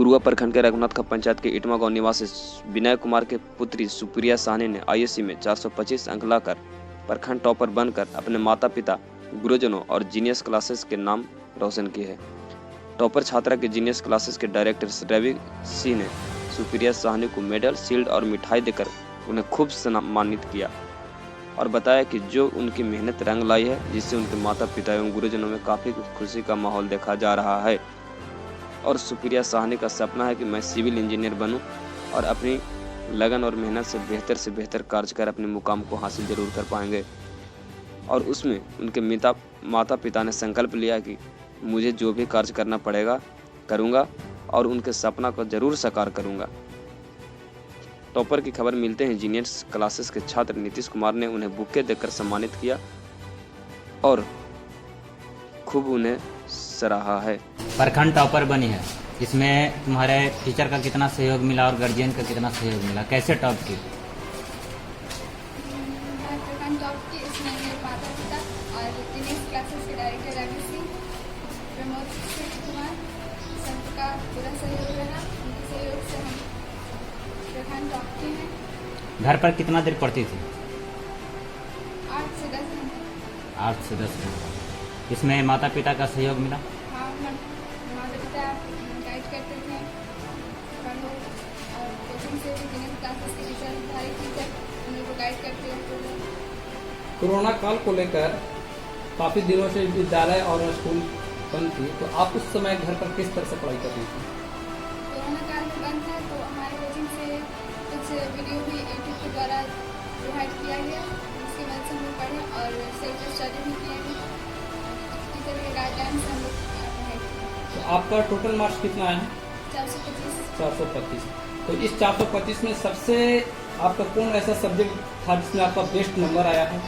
गुरुआ प्रखंड के रघुनाथ पंचायत के इटमा गांव निवासी विनय कुमार के पुत्री सुप्रिया साहनी ने आईएससी में 425 अंक लाकर प्रखंड टॉपर बनकर अपने माता पिता, गुरुजनों और जीनियस क्लासेस के नाम रोशन किए हैं। टॉपर छात्रा के जीनियस क्लासेस के डायरेक्टर रवि सिंह ने सुप्रिया साहनी को मेडल, शील्ड और मिठाई देकर उन्हें खूब सम्मानित किया और बताया कि जो उनकी मेहनत रंग लाई है, जिससे उनके माता पिता एवं गुरुजनों में काफी खुशी का माहौल देखा जा रहा है। और सुप्रिया साहनी का सपना है कि मैं सिविल इंजीनियर बनूं और अपनी लगन और मेहनत से बेहतर कार्य कर अपने मुकाम को हासिल जरूर कर पाएंगे। और उसमें उनके माता पिता ने संकल्प लिया कि मुझे जो भी कार्य करना पड़ेगा करूंगा और उनके सपना को जरूर साकार करूंगा। टॉपर की खबर मिलते हैं जीनियस क्लासेस के छात्र नीतीश कुमार ने उन्हें बुके देकर सम्मानित किया और खूब उन्हें सराहा है। प्रखंड टॉपर बनी है, इसमें तुम्हारे टीचर का कितना सहयोग मिला और गार्जियन का कितना सहयोग मिला, कैसे टॉप की? प्रखंड टॉप की इसमें मेरे माता पिता और जीनियस क्लासेस के डायरेक्टर रवि सिंह, प्रमोद कुमार सबका पूरा सहयोग रहा। उनके सहयोग से हम प्रखंड टॉप के हैं। घर पर कितना देर पढ़ती थी? 8 से 10 घंटे। 8 से 10 घंटे। इसमें माता पिता का सहयोग मिला? हाँ, माता पिता गाइड करते थे पढ़ो, और कोचिंग से भी जीनियस क्लासेस के टीचर, सारे टीचर उन लोग को गाइड करते हैं। कोरोना काल को लेकर काफ़ी दिनों से विद्यालय और स्कूल बंद थी, तो आप उस समय घर पर किस तरह से पढ़ाई कर रही थी? कोरोना काल में बंद था तो हमारे कोचिंग से कुछ वीडियो भी यूट्यूब के द्वारा प्रोवाइड किया गया, उसकी वजह से हम लोग पढ़े और सेल्फ स्टडी भी किया गया। टीचर के गाइडलाइन से हम लोग पढ़ाई किया। तो आपका टोटल मार्क्स कितना आया है? 425। 425। तो इस 425 में सबसे आपका कौन ऐसा सब्जेक्ट था जिसमें आपका बेस्ट नंबर आया है?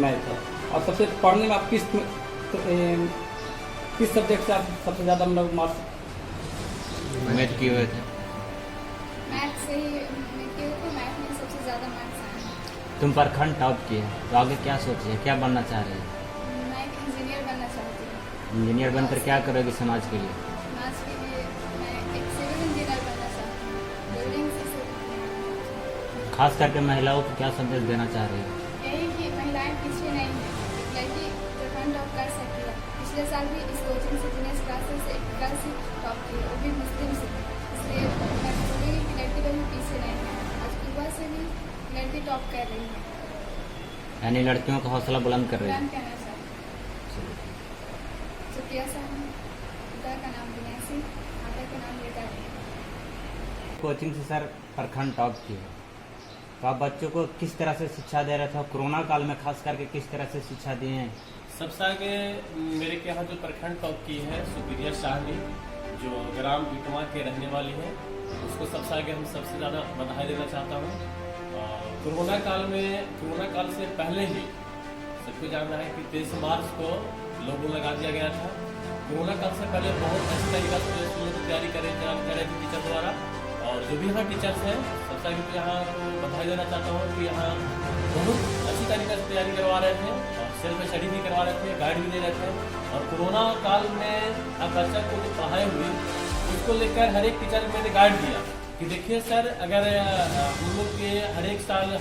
मैथ था। और सबसे पढ़ने में आप किस सब्जेक्ट से आप सबसे ज़्यादा मतलब मार्क्स मैथ किए हुए थे? मैथ से ही मैं किए थे, मैथ में सबसे ज़्यादा मार्क्स आए। तुम प्रखंड टॉप किए, तो आगे क्या सोचे हैं, क्या बनना चाह रहे हैं? मैं एक इंजीनियर बनना चाहती हूँ। इंजीनियर बनकर क्या करोगे समाज के लिए? समाज के लिए मैं एक सिविल इंजीनियर बनना चाहती हूँ, बिल्डिंग से सिविल। खास करके महिलाओं को क्या संदेश देना चाह रही है? यही कि महिलाएं पीछे नहीं हैं, एक लड़की प्रखंड टॉप कर सकती है। पिछले साल भी इस कोचिंग से जीनियस क्लासेस से एक गर्ल से टॉप की, वो भी मुस्लिम से। इसलिए मैं बोलूँगी कि लड़की लोग भी पीछे नहीं है, आज युवा से भी लड़की टॉप कर रही है। यानी लड़कियों का हौसला बुलंद कर रही है। कहना चाहिए। सुप्रिया साहनी, पिता का नाम विनय सिंह, माता का नाम बेटा है। कोचिंग से सर प्रखंड टॉप किए, तो आप बच्चों को किस तरह से शिक्षा दे रहे थे? कोरोना काल में खास करके किस तरह से शिक्षा दिए हैं? सबसे आगे मेरे के यहाँ जो प्रखंड टॉप की है सुप्रिया साहनी, जो ग्राम इटमा के रहने वाली है, उसको सबसे आगे हम सबसे ज़्यादा बधाई देना चाहता हूँ। कोरोना काल से पहले ही सबको जानना है कि 23 मार्च को लॉकडाउन लगा दिया गया था। कोरोना काल से पहले बहुत अच्छी तरीके से स्कूलों की तैयारी कर रहे थे टीचर द्वारा, और जो भी यहाँ टीचर्स हैं सबसे आगे यहाँ को बधाई देना चाहता हूँ कि यहाँ बहुत अच्छी तरीके से तैयारी करवा रहे थे और सेल्फ स्टडी भी करवा रहे थे, गाइड भी दे रहे थे। और कोरोना काल में अब बच्चा को जो पढ़ाई हुई उसको लेकर हर एक टीचर मैंने गाइड दिया कि देखिए सर, अगर हम लोग के हर एक साल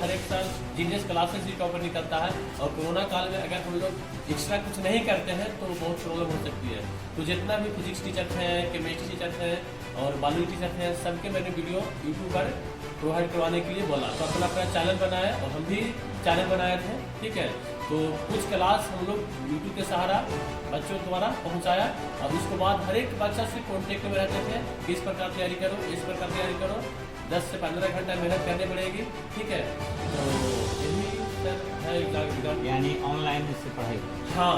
जीनियस क्लासेस ही टॉपर निकलता है और कोरोना काल में अगर हम लोग एक्स्ट्रा कुछ नहीं करते हैं तो बहुत प्रॉब्लम हो सकती है। तो जितना भी फिजिक्स टीचर हैं, केमिस्ट्री टीचर हैं और बायोलॉजी टीचर हैं, सबके मैंने वीडियो यूट्यूब पर प्रोवाइड करवाने के लिए बोला, तो अपना चैनल बनाया और हम भी चैनल बनाए थे। ठीक है, तो कुछ क्लास हम लोग यूट्यूब के सहारा बच्चों द्वारा पहुंचाया और उसके बाद हर एक बच्चा से कॉन्टेक्ट में रहते थे कि इस प्रकार तैयारी करो, इस प्रकार तैयारी करो, 10 से 15 घंटा मेहनत करनी पड़ेगी। ठीक है, तो यही सर है एग्जाम। यानी ऑनलाइन से पढ़ाई? हाँ,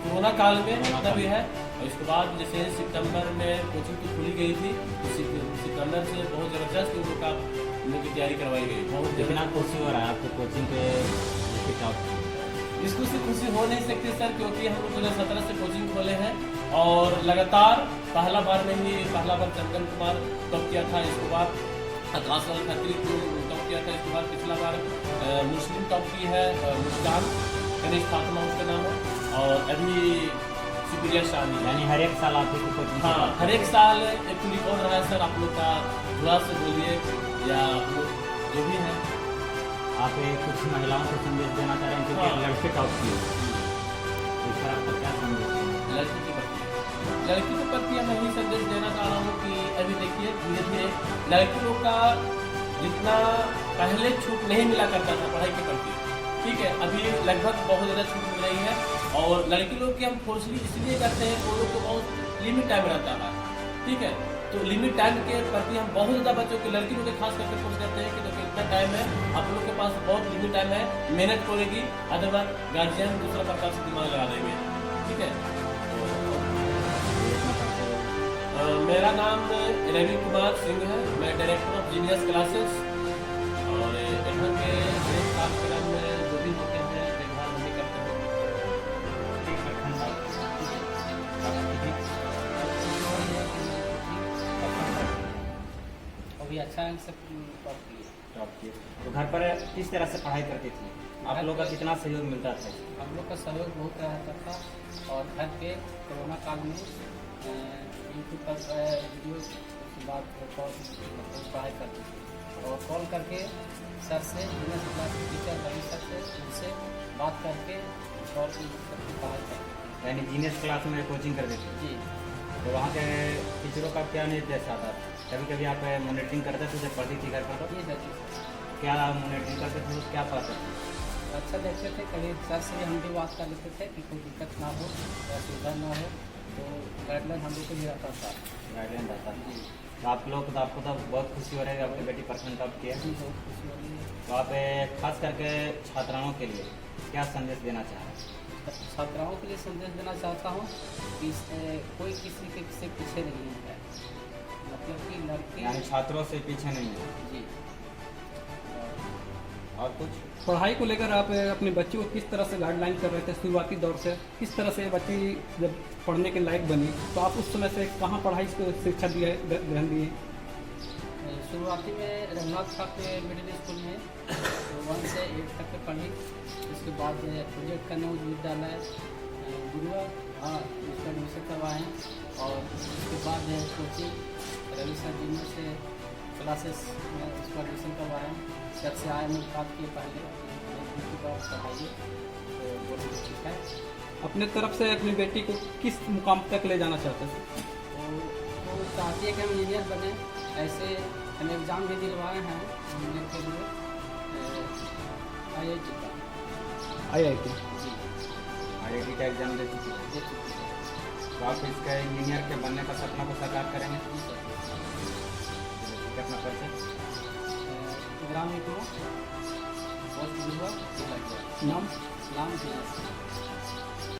कोरोना काल में जितना भी है। और इसके बाद जैसे सितंबर में कोचिंग तो खुली गई थी, तो सितंबर से बहुत ज़बरदस्त उन लोग की तैयारी करवाई गई। बहुत कितना खुशी हो रहा है आपको कोचिंग के टॉप? इसको से खुशी हो नहीं सकती सर, क्योंकि हम लोग 2017 से कोचिंग खोले हैं और लगातार पहला बार चंदन कुमार टॉप किया था, इसके बाद आकाश लाल खत्री टॉप किया था, इसके बाद पिछला बार मुस्लिम टॉप की है मुस्कान गणेश फातिमा उसका नाम है, और अभी सुपीरियर शाहनी। यानी हर एक साल आते थे कोचिंग? हाँ, हर एक साल एक्चुअली कौन रहा है सर आप लोग का, थोड़ा से बोलिए, या आप लोग जो भी है। आप कुछ महिलाओं को संदेश देना चाह रहे हैं क्योंकि हाँ। लड़के टॉप किए, इस पर आपका क्या संदेश है? लड़की के प्रति मैं यही संदेश देना चाह रहा हूँ कि अभी देखिए धीरे धीरे लड़की लोग का जितना पहले छूट नहीं मिला करता था पढ़ाई के प्रति, ठीक है, अभी लगभग बहुत ज़्यादा छूट मिल रही है। और लड़की लोग की हम फोर्सली इसलिए करते हैं, वो लोग को बहुत लिमिट टाइम रहता है, ठीक है, तो लिमिट टाइम के प्रति हम बहुत ज़्यादा बच्चों के, लड़की लोग के खास करके फोर्स करते हैं कि देखिए इतना टाइम है, आप लोग के पास बहुत लिमिट टाइम है, मेहनत करेगी, अदरवाइज गार्जियन दूसरा प्रकार से दिमाग लगा देंगे, ठीक है। मेरा नाम रवि कुमार सिंह है, मैं डायरेक्टर ऑफ जीनियस क्लासेस, और यहाँ के कार्यक्रम में जो भी होते हैं देखभाल नहीं करते हैं। अभी अच्छा है सब टॉप किए। तो घर पर किस तरह से पढ़ाई करती थी? आप लोग का कितना सहयोग मिलता था? हम लोग का सहयोग बहुत रहता था, और घर पे कोरोना काल में यूट्यूब पर वीडियो के बाद पढ़ाई करते थे, और कॉल करके सर से, जीनियस क्लास के टीचर रवि सर से, उनसे बात करके और पढ़ाई करते थे। यानी जीनियस क्लास में कोचिंग करते थे? जी। तो वहाँ के टीचरों का क्या निर्देश आता था? कभी कभी आप मॉनिटरिंग करते थे जब पढ़ती थी घर पर? जी सर जी। क्या मॉनिटरिंग करते थे, क्या पाते थे? अच्छा देखते थे, कभी सर से हम भी बात कर लेते थे कि कोई दिक्कत ना हो या सुविधा ना हो, तो गाइडलाइन हम लोग को भी रहता था। गाइडलाइन रहता था। जी तो आपको तो बहुत खुशी हो रही है आपकी बेटी परसेंट टॉप किया। जी, बहुत खुशी हो रही है। तो आप खास करके छात्राओं के लिए क्या संदेश देना चाह रहे हैं? छात्राओं के लिए संदेश देना चाहता हूँ कि कोई किसी के से पीछे नहीं है, मतलब कि लड़की यानी छात्रों से पीछे नहीं है। जी। और कुछ पढ़ाई को लेकर आप अपने बच्चे को किस तरह से गाइडलाइन कर रहे थे शुरुआती दौर से? किस तरह से बच्ची जब पढ़ने के लायक बनी तो आप उस समय से कहाँ पढ़ाई को शिक्षा दिए, ग्रहण दिए? शुरुआती में रघुनाथ ठाकुर मिडिल स्कूल में 1 से 8 तक के पढ़ी, उसके बाद प्रोजेक्ट कन्नौज विद्यालय गुरुआ, हाँ, उसका एडमिशन करवाएँ, और उसके बाद कोचिंग रवि सर जीनियस से क्लासेस में उसका एडमिशन करवाएँ। सर से आए मुलाकात किए पहले की बात पढ़ाइए, तो बोले ठीक है। अपने तरफ से अपनी बेटी को किस मुकाम तक ले जाना चाहते हैं? तो वो चाहती है कि हम इंजीनियर बने, ऐसे हम एग्ज़ाम भी दिलवाए हैं इंजीनियर के लिए, IIT का। IIT जी IIT का एग्जाम दे चुकी है। दे चुकी है। तो आप इसका इंजीनियर के बनने का सपना को साकार करेंगे? जी सर। अपना परिचय ग्राम इटमा, पोस्ट गुरुआ, नाम? नाम जीनियस।